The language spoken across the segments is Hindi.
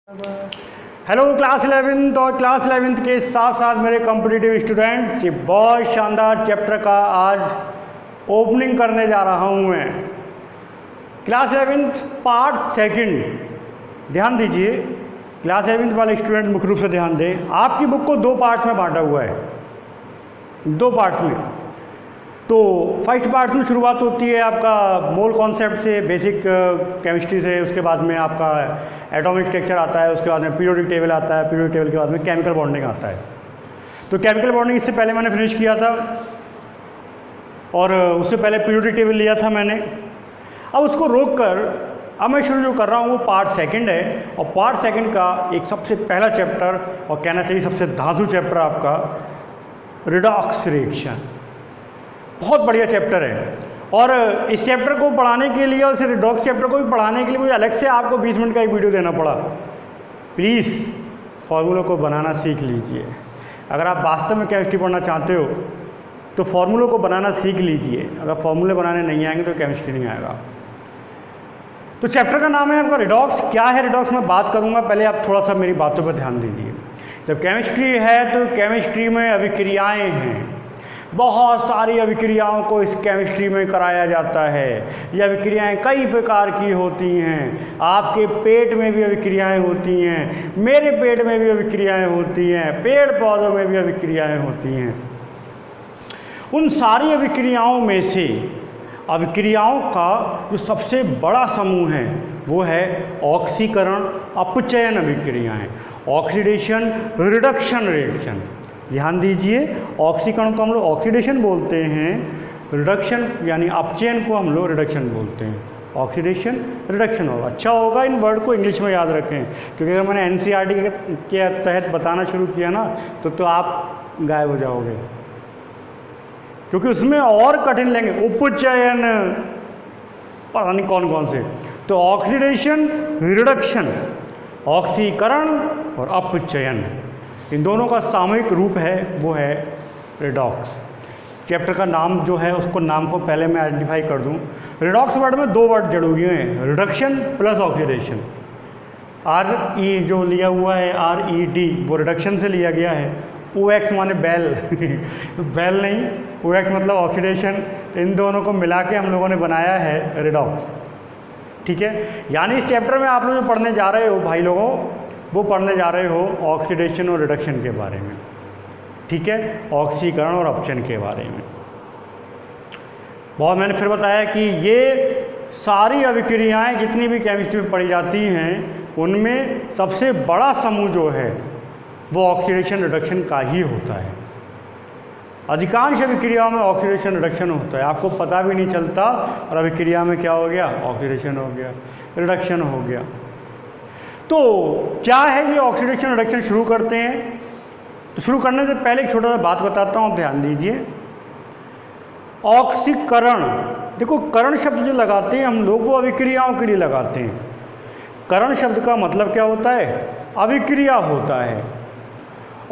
हेलो क्लास 11 और क्लास 11 के साथ साथ मेरे कॉम्पिटिटिव स्टूडेंट्स, ये बहुत शानदार चैप्टर का आज ओपनिंग करने जा रहा हूँ मैं। क्लास 11 पार्ट सेकंड, ध्यान दीजिए। क्लास 11 वाले स्टूडेंट मुख्य रूप से ध्यान दें। आपकी बुक को दो पार्ट्स में बांटा हुआ है, दो पार्ट्स में। तो फर्स्ट पार्ट में शुरुआत होती है आपका मोल कॉन्सेप्ट से, बेसिक केमिस्ट्री से। उसके बाद में आपका एटॉमिक स्ट्रक्चर आता है, उसके बाद में पीरियोडिक टेबल आता है, पीरियोडिक टेबल के बाद में केमिकल बॉन्डिंग आता है। तो केमिकल बॉन्डिंग इससे पहले मैंने फिनिश किया था और उससे पहले पीरियोडिक टेबल लिया था मैंने। अब उसको रोक कर अब मैं शुरू जो कर रहा हूँ वो पार्ट सेकंड है। और पार्ट सेकंड का एक सबसे पहला चैप्टर, और कहना चाहिए सबसे धांसू चैप्टर आपका, रिडॉक्स रिएक्शन। बहुत बढ़िया चैप्टर है। और इस चैप्टर को पढ़ाने के लिए और इस रिडॉक्स चैप्टर को भी पढ़ाने के लिए मुझे अलग से आपको 20 मिनट का एक वीडियो देना पड़ा। प्लीज़ फार्मूलों को बनाना सीख लीजिए। अगर आप वास्तव में केमिस्ट्री पढ़ना चाहते हो तो फार्मूलों को बनाना सीख लीजिए। अगर फार्मूले बनाने नहीं आएंगे तो केमिस्ट्री नहीं आएगा। तो चैप्टर का नाम है आपका रिडॉक्स। क्या है रिडॉक्स मैं बात करूँगा, पहले आप थोड़ा सा मेरी बातों पर ध्यान दीजिए। जब केमिस्ट्री है तो केमिस्ट्री में अभिक्रियाएँ हैं, बहुत सारी अभिक्रियाओं को इस केमिस्ट्री में कराया जाता है। ये अभिक्रियाएँ कई प्रकार की होती हैं। आपके पेट में भी अभिक्रियाएँ होती हैं, मेरे पेट में भी अभिक्रियाएँ होती हैं, पेड़ पौधों में भी अभिक्रियाएँ होती हैं। उन सारी अभिक्रियाओं में से अभिक्रियाओं का जो सबसे बड़ा समूह है वो है ऑक्सीकरण अपचयन अभिक्रियाएँ, ऑक्सीडेशन रिडक्शन रिएक्शन। ध्यान दीजिए, ऑक्सीकरण को हम लोग ऑक्सीडेशन बोलते हैं, रिडक्शन यानी अपचयन को हम लोग रिडक्शन बोलते हैं। ऑक्सीडेशन रिडक्शन होगा। अच्छा होगा इन वर्ड को इंग्लिश में याद रखें, क्योंकि अगर मैंने एनसीईआरटी के तहत बताना शुरू किया ना तो आप गायब हो जाओगे, क्योंकि उसमें और कठिन लेंगे। उपचयन पता नहीं कौन कौन से। तो ऑक्सीडेशन रिडक्शन, ऑक्सीकरण और अपचयन, इन दोनों का सामूहिक रूप है वो है रिडॉक्स। चैप्टर का नाम जो है उसको नाम को पहले मैं आइडेंटिफाई कर दूं। रिडॉक्स वर्ड में दो वर्ड जुड़े हुए हैं, रिडक्शन प्लस ऑक्सीडेशन। RE जो लिया हुआ है RED वो रिडक्शन से लिया गया है। OX माने बैल बैल नहीं, OX मतलब ऑक्सीडेशन। तो इन दोनों को मिला के हम लोगों ने बनाया है रिडॉक्स। ठीक है, यानी इस चैप्टर में आप लोग जो पढ़ने जा रहे हो भाई लोगों, वो पढ़ने जा रहे हो ऑक्सीडेशन और रिडक्शन के बारे में। ठीक है, ऑक्सीकरण और अपचयन के बारे में। बहुत मैंने फिर बताया कि ये सारी अभिक्रियाएं जितनी भी केमिस्ट्री में पढ़ी जाती हैं उनमें सबसे बड़ा समूह जो है वो ऑक्सीडेशन रिडक्शन का ही होता है। अधिकांश अभिक्रियाओं में ऑक्सीडेशन रिडक्शन होता है, आपको पता भी नहीं चलता। और अभिक्रिया में क्या हो गया, ऑक्सीडेशन हो गया, रिडक्शन हो गया। तो क्या है ये ऑक्सीडेशन रिडक्शन, शुरू करते हैं। तो शुरू करने से पहले एक छोटा सा बात बताता हूँ, ध्यान दीजिए। ऑक्सीकरण, देखो करण शब्द जो लगाते हैं हम लोग वो अभिक्रियाओं के लिए लगाते हैं। करण शब्द का मतलब क्या होता है, अभिक्रिया होता है।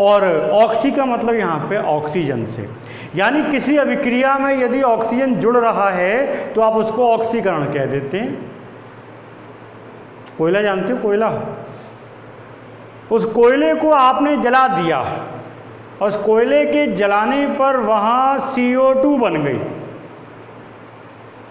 और ऑक्सी का मतलब यहाँ पे ऑक्सीजन से, यानी किसी अभिक्रिया में यदि ऑक्सीजन जुड़ रहा है तो आप उसको ऑक्सीकरण कह देते हैं। कोयला जानते हो, कोयला, उस कोयले को आपने जला दिया और उस कोयले के जलाने पर वहाँ CO2 बन गई।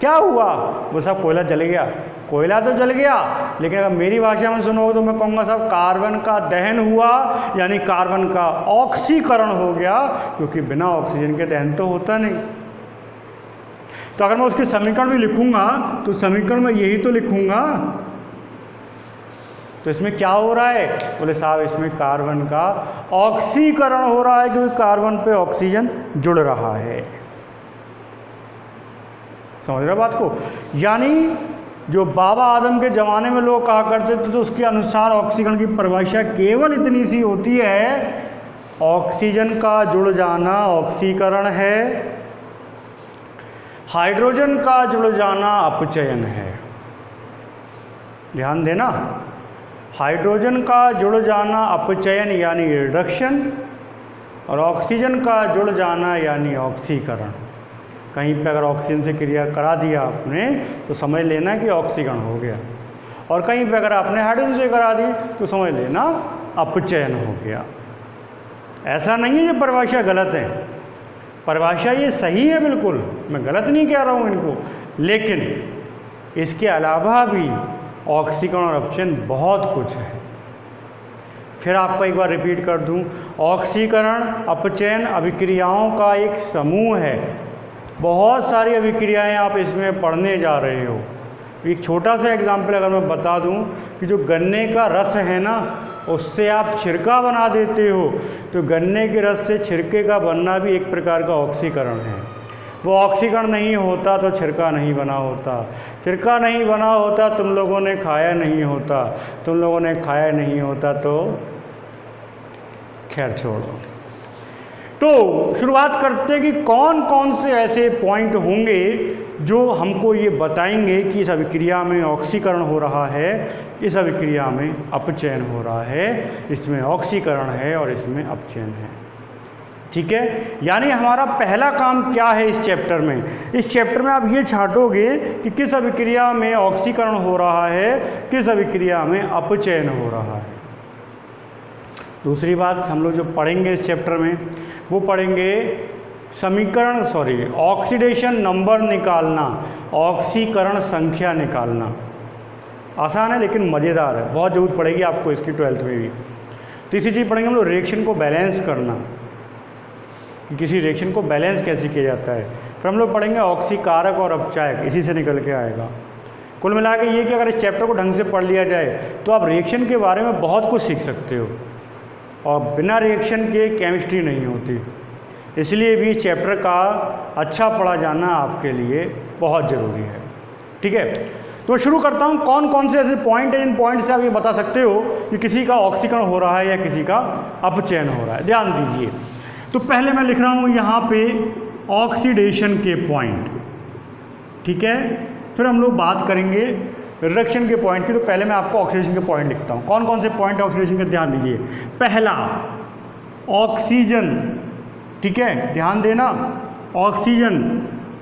क्या हुआ, वो सब कोयला जल गया। कोयला तो जल गया, लेकिन अगर मेरी भाषा में सुनोगे तो मैं कहूँगा साहब कार्बन का दहन हुआ, यानी कार्बन का ऑक्सीकरण हो गया, क्योंकि बिना ऑक्सीजन के दहन तो होता नहीं। तो अगर मैं उसके समीकरण भी लिखूँगा तो समीकरण में यही तो लिखूँगा। तो इसमें क्या हो रहा है, बोले साहब इसमें कार्बन का ऑक्सीकरण हो रहा है, क्योंकि कार्बन पे ऑक्सीजन जुड़ रहा है। समझ रहे बात को। यानी जो बाबा आदम के ज़माने में लोग कहा करते थे तो उसके अनुसार ऑक्सीकरण की परिभाषा केवल इतनी सी होती है, ऑक्सीजन का जुड़ जाना ऑक्सीकरण है, हाइड्रोजन का जुड़ जाना अपचयन है। ध्यान देना, हाइड्रोजन का जुड़ जाना अपचयन यानी रिडक्शन, और ऑक्सीजन का जुड़ जाना यानी ऑक्सीकरण। कहीं पे अगर ऑक्सीजन से क्रिया करा दिया आपने तो समझ लेना कि ऑक्सीकरण हो गया। और कहीं पे अगर आपने हाइड्रोजन से करा दी तो समझ लेना अपचयन हो गया। ऐसा नहीं है ये परिभाषा गलत है, परिभाषा ये सही है बिल्कुल, मैं गलत नहीं कह रहा हूँ इनको, लेकिन इसके अलावा भी ऑक्सीकरण और अपचयन बहुत कुछ है। फिर आपको एक बार रिपीट कर दूं, ऑक्सीकरण अपचयन अभिक्रियाओं का एक समूह है। बहुत सारी अभिक्रियाएं आप इसमें पढ़ने जा रहे हो। एक छोटा सा एग्जाम्पल अगर मैं बता दूं कि जो गन्ने का रस है ना, उससे आप छिरका बना देते हो, तो गन्ने के रस से छिरके का बनना भी एक प्रकार का ऑक्सीकरण है। वो ऑक्सीकरण नहीं होता तो छिरका नहीं बना होता, छिरका नहीं बना होता तुम लोगों ने खाया नहीं होता, तुम लोगों ने खाया नहीं होता तो खैर छोड़ो। तो शुरुआत करते हैं कि कौन कौन से ऐसे पॉइंट होंगे जो हमको ये बताएंगे कि इस अभिक्रिया में ऑक्सीकरण हो रहा है, इस अभिक्रिया में अपचयन हो रहा है, इसमें ऑक्सीकरण है और इसमें अपचयन है। ठीक है, यानी हमारा पहला काम क्या है इस चैप्टर में? इस चैप्टर में आप ये छांटोगे कि किस अभिक्रिया में ऑक्सीकरण हो रहा है, किस अभिक्रिया में अपचयन हो रहा है। दूसरी बात हम लोग जो पढ़ेंगे इस चैप्टर में वो पढ़ेंगे ऑक्सीडेशन नंबर निकालना, ऑक्सीकरण संख्या निकालना। आसान है लेकिन मज़ेदार है, बहुत ज़रूरत पड़ेगी आपको इसकी 12th में भी। तीसरी चीज़ पढ़ेंगे हम लोग रिएक्शन को बैलेंस करना, कि किसी रिएक्शन को बैलेंस कैसे किया जाता है। फिर हम लोग पढ़ेंगे ऑक्सीकारक और अपचायक, इसी से निकल के आएगा। कुल मिला के ये कि अगर इस चैप्टर को ढंग से पढ़ लिया जाए तो आप रिएक्शन के बारे में बहुत कुछ सीख सकते हो, और बिना रिएक्शन के केमिस्ट्री नहीं होती। इसलिए भी चैप्टर का अच्छा पढ़ा जाना आपके लिए बहुत ज़रूरी है। ठीक है, तो शुरू करता हूँ। कौन कौन से ऐसे पॉइंट हैं, इन पॉइंट से आप ये बता सकते हो कि किसी का ऑक्सीकरण हो रहा है या किसी का अपचयन हो रहा है। ध्यान दीजिए, तो पहले मैं लिख रहा हूँ यहाँ पे ऑक्सीडेशन के पॉइंट। ठीक है, फिर हम लोग बात करेंगे रिडक्शन के पॉइंट की। तो पहले मैं आपको ऑक्सीडेशन के पॉइंट लिखता हूँ। कौन कौन से पॉइंट ऑक्सीडेशन के, ध्यान दीजिए। पहला ऑक्सीजन, ठीक है, ध्यान देना, ऑक्सीजन।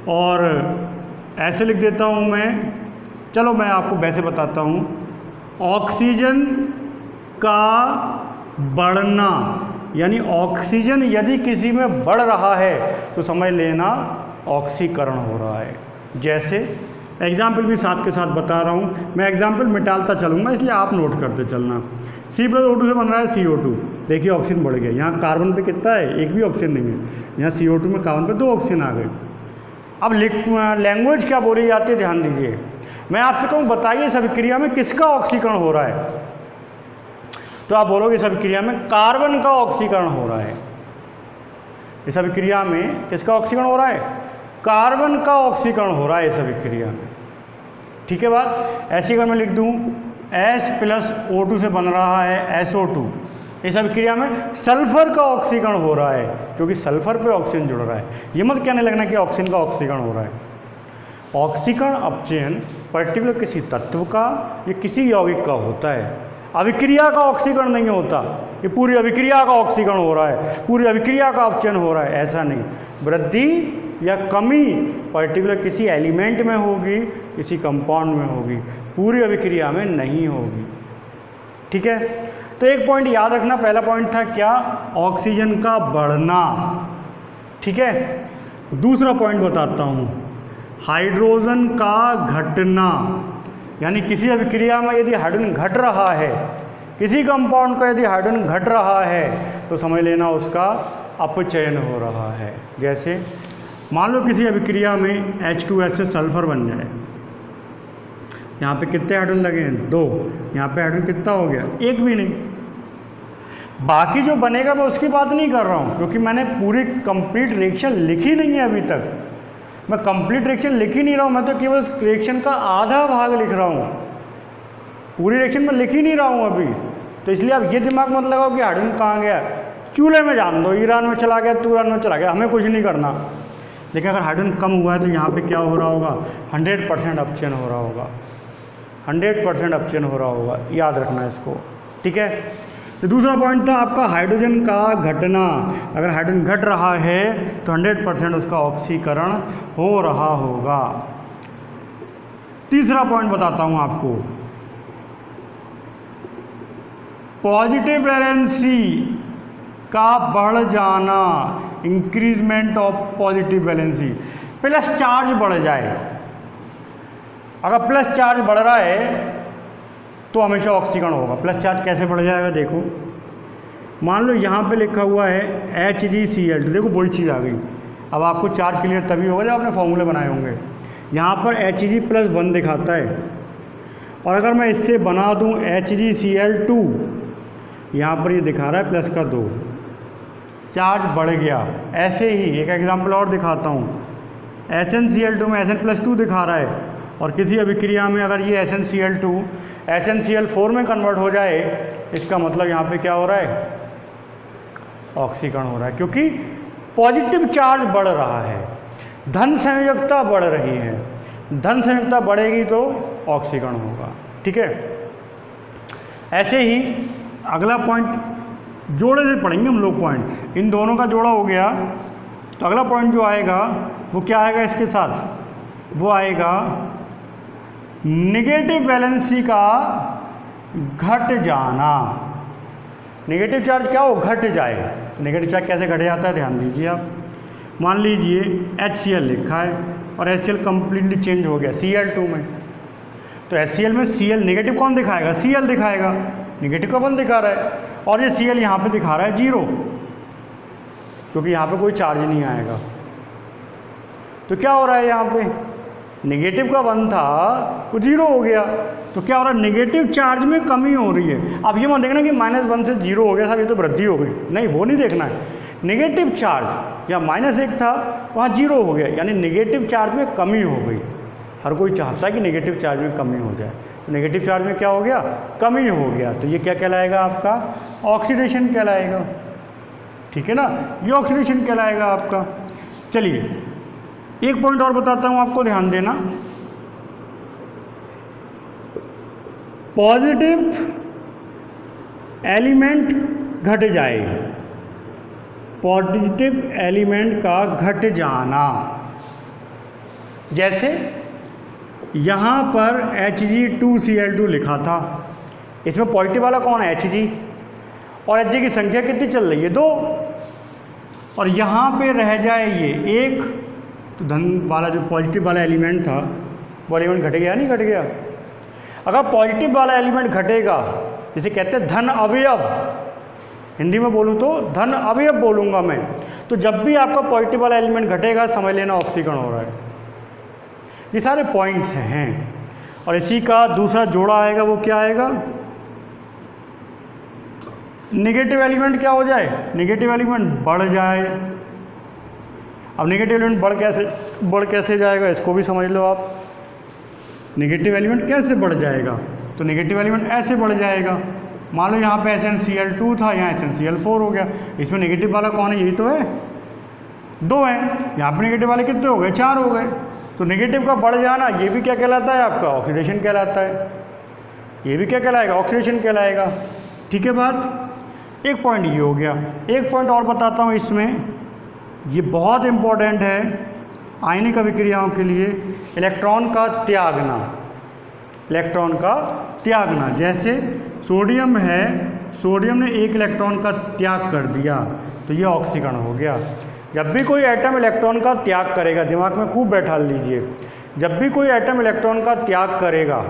और ऐसे लिख देता हूँ मैं, चलो मैं आपको वैसे बताता हूँ। ऑक्सीजन का बढ़ना, यानी ऑक्सीजन यदि किसी में बढ़ रहा है तो समझ लेना ऑक्सीकरण हो रहा है। जैसे एग्जाम्पल भी साथ के साथ बता रहा हूँ, मैं एग्जाम्पल मिटालता चलूँगा इसलिए आप नोट करते चलना। C+O2 से बन रहा है CO2, देखिए ऑक्सीजन बढ़ गया। यहाँ कार्बन पे कितना है, एक भी ऑक्सीजन नहीं है। यहाँ CO2 में कार्बन पे 2 ऑक्सीजन आ गए। अब लैंग्वेज क्या बोली जाती है, ध्यान दीजिए। मैं आपसे कहूँ बताइए इस अभिक्रिया में किसका ऑक्सीकरण हो रहा है, तो आप बोलोगे इस अभिक्रिया में कार्बन का ऑक्सीकरण हो रहा है। इस अभिक्रिया में किसका ऑक्सीकरण हो रहा है, कार्बन का ऑक्सीकरण हो रहा है इस अभिक्रिया में। ठीक है बात। ऐसी अगर मैं लिख दूँ H+O2 से बन रहा है SO2, इस अभिक्रिया में सल्फर का ऑक्सीकरण हो रहा है, क्योंकि सल्फर पे ऑक्सीजन जुड़ रहा है। ये मत कहने लगना कि ऑक्सीजन का ऑक्सीकरण हो रहा है। ऑक्सीकरण अपचयन पर्टिकुलर किसी तत्व का या किसी यौगिक का होता है, अभिक्रिया का ऑक्सीकरण नहीं होता। ये पूरी अभिक्रिया का ऑक्सीकरण हो रहा है, पूरी अभिक्रिया का अपचयन हो रहा है, ऐसा नहीं। वृद्धि या कमी पर्टिकुलर किसी एलिमेंट में होगी, किसी कंपाउंड में होगी, पूरी अभिक्रिया में नहीं होगी। ठीक है, तो एक पॉइंट याद रखना। पहला पॉइंट था क्या, ऑक्सीजन का बढ़ना। ठीक है, दूसरा पॉइंट बताता हूँ, हाइड्रोजन का घटना। यानी किसी अभिक्रिया में यदि हाइड्रोजन घट रहा है, किसी कंपाउंड का यदि हाइड्रोजन घट रहा है तो समझ लेना उसका अपचयन हो रहा है। जैसे मान लो किसी अभिक्रिया में H2S से सल्फर बन जाए, यहाँ पे कितने हाइड्रोजन लगे हैं, 2। यहाँ पे हाइड्रोजन कितना हो गया, 1 भी नहीं। बाकी जो बनेगा मैं उसकी बात नहीं कर रहा हूँ, क्योंकि मैंने पूरी कंप्लीट रिएक्शन लिखी नहीं है अभी तक। मैं कंप्लीट रिएक्शन लिख ही नहीं रहा हूँ, मैं तो केवल रिएक्शन का आधा भाग लिख रहा हूँ, पूरी रिएक्शन में लिख ही नहीं रहा हूँ अभी। तो इसलिए आप ये दिमाग मत लगाओ कि हाइड्रोजन कहाँ गया, चूल्हे में जान दो, ईरान में चला गया, तुरान में चला गया, हमें कुछ नहीं करना। लेकिन अगर हाइड्रोजन कम हुआ है तो यहाँ पे क्या हो रहा होगा, 100% अपचयन हो रहा होगा, 100% अपचयन हो रहा होगा, याद रखना इसको। ठीक है, तो दूसरा पॉइंट था आपका हाइड्रोजन का घटना। अगर हाइड्रोजन घट रहा है तो 100% उसका ऑक्सीकरण हो रहा होगा। तीसरा पॉइंट बताता हूँ आपको, पॉजिटिव वैलेंसी का बढ़ जाना, increment of positive valency, plus charge बढ़ जाए। अगर प्लस चार्ज बढ़ रहा है तो हमेशा ऑक्सीकरण होगा। प्लस चार्ज कैसे बढ़ जाएगा, देखो मान लो यहाँ पे लिखा हुआ है HgCl2, देखो वही चीज़ आ गई। अब आपको चार्ज क्लियर तभी होगा जब आपने फॉर्मूले बनाए होंगे। यहाँ पर Hg+1 दिखाता है, और अगर मैं इससे बना दूँ HgCl2, यहाँ पर ये दिखा रहा है +2, चार्ज बढ़ गया। ऐसे ही एक एग्जांपल और दिखाता हूँ, SnCl2 में Sn+2 दिखा रहा है, और किसी अभिक्रिया में अगर ये SnCl2 SnCl4 में कन्वर्ट हो जाए, इसका मतलब यहाँ पे क्या हो रहा है, ऑक्सीकरण हो रहा है, क्योंकि पॉजिटिव चार्ज बढ़ रहा है, धन संयोजकता बढ़ रही है। धन संयोजकता बढ़ेगी तो ऑक्सीकरण होगा। ठीक है, ऐसे ही अगला पॉइंट जोड़े से पढ़ेंगे हम लोग। पॉइंट इन दोनों का जोड़ा हो गया, तो अगला पॉइंट जो आएगा वो क्या आएगा इसके साथ, वो आएगा नेगेटिव वैलेंसी का घट जाना। नेगेटिव चार्ज क्या हो, घट जाए। नेगेटिव चार्ज कैसे घट जाता है, ध्यान दीजिए आप। मान लीजिए HCl लिखा है और HCl कम्प्लीटली चेंज हो गया Cl2 में, तो HCl में Cl नेगेटिव कौन दिखाएगा, Cl दिखाएगा, नेगेटिव का 1 दिखा रहा है, और ये Cl यहाँ पे दिखा रहा है 0, क्योंकि यहाँ पे कोई चार्ज नहीं आएगा। तो क्या हो रहा है, यहाँ पे नेगेटिव का 1 था वो 0 हो गया। तो क्या हो रहा है, नेगेटिव चार्ज में कमी हो रही है। अब ये मत देखना कि -1 से 0 हो गया साहब, ये तो वृद्धि हो गई, नहीं, वो नहीं देखना है। नेगेटिव चार्ज या -1 था वहाँ 0 हो गया, यानी नेगेटिव चार्ज में कमी हो गई। हर कोई चाहता है कि नेगेटिव चार्ज में कमी हो जाए, तो नेगेटिव चार्ज में क्या हो गया, कमी हो गया। तो ये क्या कहलाएगा, आपका ऑक्सीडेशन कहलाएगा। ठीक है ना, ये ऑक्सीडेशन कहलाएगा आपका। चलिए एक पॉइंट और बताता हूँ आपको, ध्यान देना। पॉजिटिव एलिमेंट घट जाए, पॉजिटिव एलिमेंट का घट जाना, जैसे यहाँ पर Hg2Cl2 लिखा था, इसमें पॉजिटिव वाला कौन है, Hg, और Hg की संख्या कितनी चल रही है, 2, और यहाँ पे रह जाए ये 1, तो धन वाला जो पॉजिटिव वाला एलिमेंट था वो एलिमेंट घट गया, नहीं घट गया। अगर पॉजिटिव वाला एलिमेंट घटेगा, जिसे कहते हैं धन अवयव, हिंदी में बोलूँ तो धन अवयव बोलूँगा मैं, तो जब भी आपका पॉजिटिव वाला एलिमेंट घटेगा समझ लेना ऑक्सीकरण हो रहा है। ये सारे पॉइंट्स हैं, और इसी का दूसरा जोड़ा आएगा, वो क्या आएगा, नेगेटिव एलिमेंट क्या हो जाए, नेगेटिव एलिमेंट बढ़ जाए। अब नेगेटिव एलिमेंट बढ़ कैसे जाएगा, इसको भी समझ लो आप। नेगेटिव एलिमेंट कैसे बढ़ जाएगा, तो नेगेटिव एलिमेंट ऐसे बढ़ जाएगा। मान लो यहाँ पे SnCl2 था, यहाँ SnCl4 हो गया। इसमें नेगेटिव वाला कौन है, यही तो है, 2 है। यहाँ पे नेगेटिव वाले कितने हो गए, 4 हो गए। तो नेगेटिव का बढ़ जाना, ये भी क्या कहलाता है आपका, ऑक्सीडेशन कहलाता है। ये भी क्या कहलाएगा, ऑक्सीडेशन कहलाएगा। ठीक है बात, एक पॉइंट ये हो गया। एक पॉइंट और बताता हूँ इसमें, ये बहुत इम्पोर्टेंट है आयनिक अभिक्रियाओं के लिए, इलेक्ट्रॉन का त्यागना। इलेक्ट्रॉन का त्यागना, जैसे सोडियम है, सोडियम ने 1 इलेक्ट्रॉन का त्याग कर दिया, तो ये ऑक्सीकरण हो गया। जब भी कोई एटम इलेक्ट्रॉन का त्याग करेगा, दिमाग में खूब बैठा लीजिए, जब भी कोई एटम इलेक्ट्रॉन का त्याग करेगा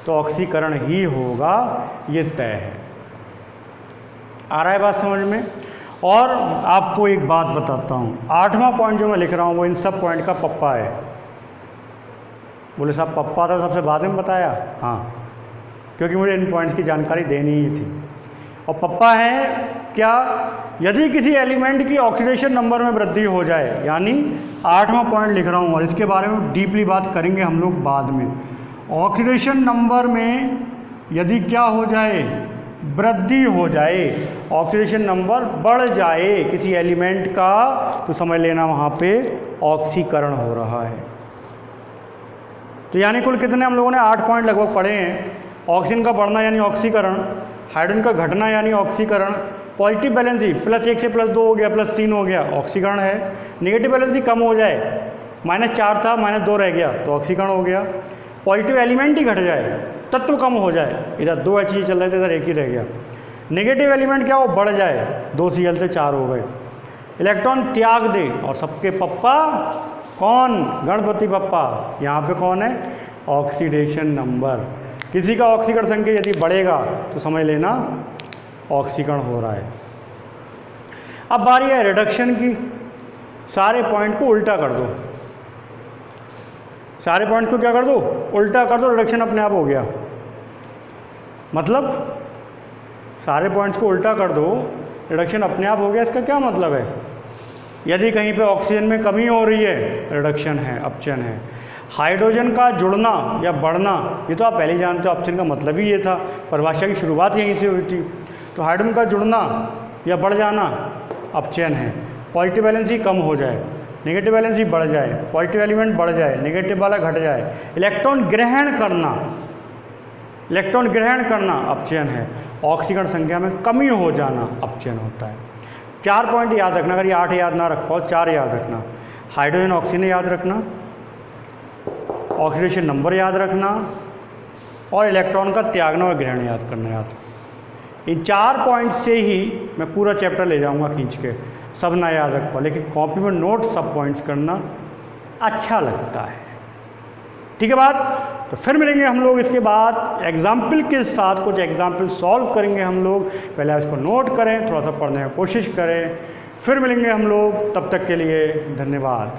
तो ऑक्सीकरण ही होगा, ये तय है। आ रहा है बात समझ में। और आपको एक बात बताता हूँ, 8वां पॉइंट जो मैं लिख रहा हूँ वो इन सब पॉइंट का पप्पा है। बोले साहब पप्पा था सबसे बाद में बताया, हाँ, क्योंकि मुझे इन पॉइंट्स की जानकारी देनी ही थी। और पप्पा है क्या, यदि किसी एलिमेंट की ऑक्सीडेशन नंबर में वृद्धि हो जाए, यानी 8वां पॉइंट लिख रहा हूँ, और इसके बारे में डीपली बात करेंगे हम लोग बाद में। ऑक्सीडेशन नंबर में यदि क्या हो जाए, वृद्धि हो जाए, ऑक्सीडेशन नंबर बढ़ जाए किसी एलिमेंट का, तो समझ लेना वहाँ पे ऑक्सीकरण हो रहा है। तो यानी कुल कितने हम लोगों ने 8 पॉइंट लगभग पढ़े हैं। ऑक्सीजन का बढ़ना यानी ऑक्सीकरण, हाइड्रोजन का घटना यानी ऑक्सीकरण, पॉजिटिव बैलेंसी +1 से +2 हो गया, +3 हो गया, ऑक्सीकरण है। नेगेटिव बैलेंसी कम हो जाए, -4 था -2 रह गया, तो ऑक्सीकरण हो गया। पॉजिटिव एलिमेंट ही घट जाए, तत्व कम हो जाए, इधर 2 चीज़ चल रहे थे, इधर 1 ही रह गया, नेगेटिव एलिमेंट क्या हो, बढ़ जाए, 2Cl से 4 हो गए। इलेक्ट्रॉन त्याग दे, और सबके पप्पा कौन, गणपति पप्पा। यहाँ पे कौन है, ऑक्सीडेशन नंबर। किसी का ऑक्सीकरण संख्या यदि बढ़ेगा तो समझ लेना ऑक्सीकरण हो रहा है। अब बारी है रिडक्शन की। सारे पॉइंट को उल्टा कर दो, सारे पॉइंट को क्या कर दो, उल्टा कर दो, रिडक्शन अपने आप हो गया। मतलब सारे पॉइंट्स को उल्टा कर दो, रिडक्शन अपने आप हो गया। इसका क्या मतलब है, यदि कहीं पे ऑक्सीजन में कमी हो रही है, रिडक्शन है, अपचन है। हाइड्रोजन का जुड़ना या बढ़ना, ये तो आप पहले ही जानते हो, अपचन का मतलब ही ये था, परिभाषा की शुरुआत यहीं से हुई थी। तो हाइड्रोजन का जुड़ना या बढ़ जाना अपचयन है। पॉजिटिव वैलेंसी कम हो जाए, नेगेटिव वैलेंसी बढ़ जाए, पॉजिटिव एलिमेंट बढ़ जाए, नेगेटिव वाला घट जाए। इलेक्ट्रॉन ग्रहण करना, इलेक्ट्रॉन ग्रहण करना अपचयन है। ऑक्सीकरण संख्या में कमी हो जाना अपचयन होता है। 4 पॉइंट याद रखना, अगर ये 8 याद ना रख पाओ 4 याद रखना। हाइड्रोजन ऑक्सीजन याद रखना, ऑक्सीडेशन नंबर याद रखना, और इलेक्ट्रॉन का त्यागना और ग्रहण याद करना। याद, इन 4 पॉइंट से ही मैं पूरा चैप्टर ले जाऊंगा खींच के, सब ना याद रख पाओ, लेकिन कॉपी में नोट सब पॉइंट्स करना अच्छा लगता है। ठीक है बात। तो फिर मिलेंगे हम लोग इसके बाद एग्जाम्पल के साथ, कुछ एग्जाम्पल सॉल्व करेंगे हम लोग। पहले इसको नोट करें, थोड़ा सा पढ़ने की कोशिश करें, फिर मिलेंगे हम लोग। तब तक के लिए धन्यवाद।